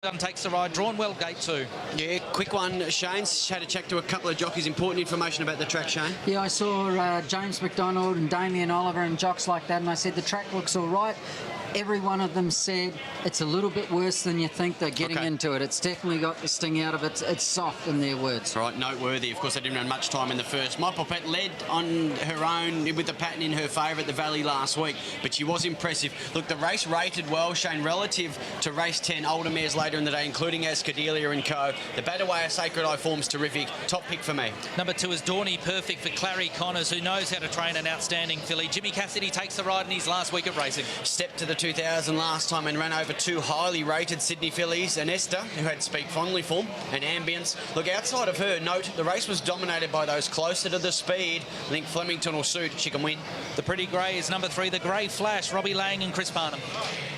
Takes the ride, drawn well, gate 2. Yeah, quick one, Shane. Had to check to a couple of jockeys. Important information about the track, Shane. Yeah, I saw James McDonald and Damien Oliver and jocks like that, and I said the track looks all right. Every one of them said it's a little bit worse than you think. They're getting into it. It's definitely got the sting out of it. It's soft in their words. Right, noteworthy. Of course, they didn't run much time in the first. My Popette led on her own with the pattern in her favour at the Valley last week, but she was impressive. Look, the race rated well, Shane, relative to race 10 older mares later in the day, including Ascadelia and Co. The Badawaya Sacred Eye form's terrific. Top pick for me. Number 2 is Dawny Perfect for Clary Connors, who knows how to train an outstanding filly. Jimmy Cassidy takes the ride in his last week of racing. Stepped to the 2000 last time and ran over 2 highly rated Sydney fillies, an Esther, who had Speak Fondly form, and Ambience. Look, outside of her, note the race was dominated by those closer to the speed. I think Flemington will suit. She can win. The Pretty Grey is number 3, the Grey Flash, Robbie Lang and Chris Parnham.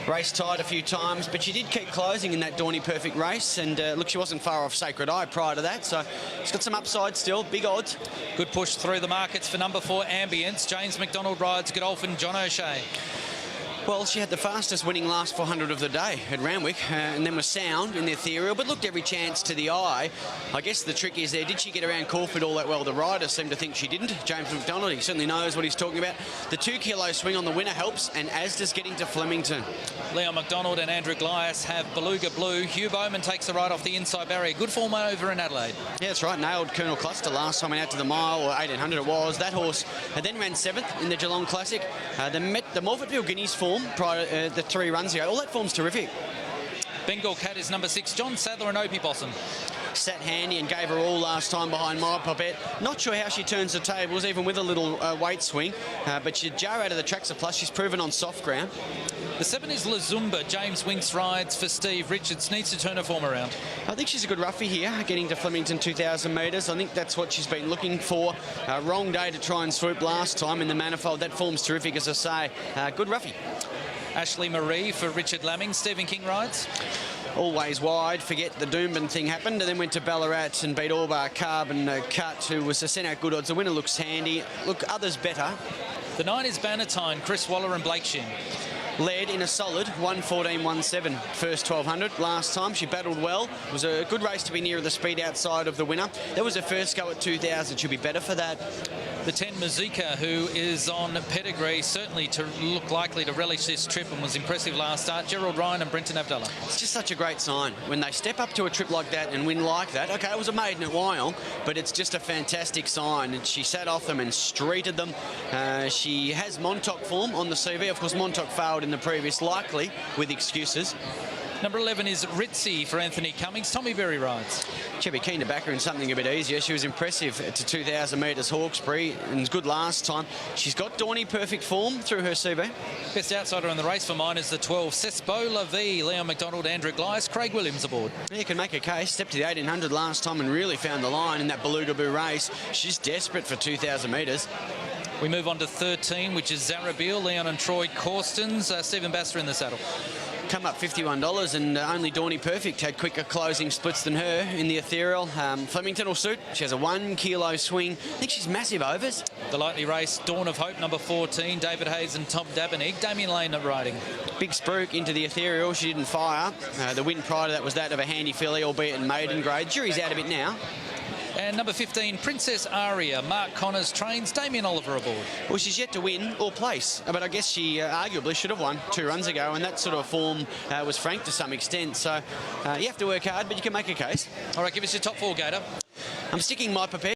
Race tied a few times, but she did keep closing in that Dawny Perfect race, and look, she wasn't far off Sacred Eye prior to that, so she's got some upside still, big odds. Good push through the markets for number 4, Ambience. James McDonald rides Godolphin John O'Shea. Well, she had the fastest winning last 400 of the day at Randwick, and then was sound in the ethereal, but looked every chance to the eye. I guess the trick is there, did she get around Caulfield all that well? The riders seem to think she didn't. James McDonald, he certainly knows what he's talking about. The 2 kilo swing on the winner helps, and as does getting to Flemington. Leon McDonald and Andrew Glias have Beluga Blue. Hugh Bowman takes the ride off the inside barrier. Good form over in Adelaide. Yeah, that's right. Nailed Colonel Cluster last time, went out to the mile, or 1800 it was. That horse then ran 7th in the Geelong Classic. The Morfettville Guineas form prior the 3 runs ago. All that form's terrific. Bengal Cat is number 6, John Sadler and Opie Possum. Sat handy and gave her all last time behind My Popette. Not sure how she turns the tables, even with a little weight swing, but she'd jar out of the tracks. Plus, she's proven on soft ground. The 7 is Lazumba. James Winks rides for Steve Richards. Needs to turn her form around. I think she's a good roughie here, getting to Flemington 2,000 metres. I think that's what she's been looking for. Wrong day to try and swoop last time in the manifold. That form's terrific, as I say. Good roughie. Ashley Marie for Richard Lamming. Stephen King rides. Always wide. Forget the Doomben thing happened, and then went to Ballarat and beat Orbar Carb and Cut, who was sent out good odds. The winner looks handy. Look, others better. The 9 is Bannatyne, Chris Waller and Blake Shin. Led in a solid 1:14.17 first 1200 last time. She battled well. It was a good race to be nearer the speed outside of the winner. That was her first go at 2,000. She'll be better for that. The 10 Mazika, who is on pedigree, certainly to look likely to relish this trip and was impressive last start. Gerald Ryan and Brenton Abdallah. It's just such a great sign when they step up to a trip like that and win like that. Okay, it was a maiden at Wyong, but it's just a fantastic sign. And she sat off them and streeted them. She has Montauk form on the CV. Of course, Montauk failed in the previous, likely with excuses. Number 11 is Ritzy for Anthony Cummings. Tommy Berry rides. She'll be keen to back her in something a bit easier. She was impressive to 2,000 metres Hawkesbury and was good last time. She's got Dawny Perfect form through her CV. Best outsider in the race for mine is the 12, Sesbola V. Leon McDonald, Andrew Glias, Craig Williams aboard. You can make a case. Stepped to the 1800 last time and really found the line in that Beluga Blue race. She's desperate for 2,000 metres. We move on to 13, which is Zarabil, Leon and Troy Corstons. Stephen Baster in the saddle. Come up $51, and only Dawny Perfect had quicker closing splits than her in the ethereal. Flemington will suit. She has a 1 kilo swing. I think she's massive overs. The lightly raced Dawn of Hope, number 14, David Hayes and Tom Dabenig. Damien Lane riding. Big spruik into the ethereal. She didn't fire. The win prior to that was that of a handy filly, albeit in maiden grade. Jury's out a bit now. And number 15, Princess Aria. Mark Connors trains. Damien Oliver aboard. Well, she's yet to win or place, but I guess she arguably should have won 2 runs ago, and that sort of form was frank to some extent. So you have to work hard, but you can make a case. All right, give us your top 4, Gator. I'm sticking My Popette.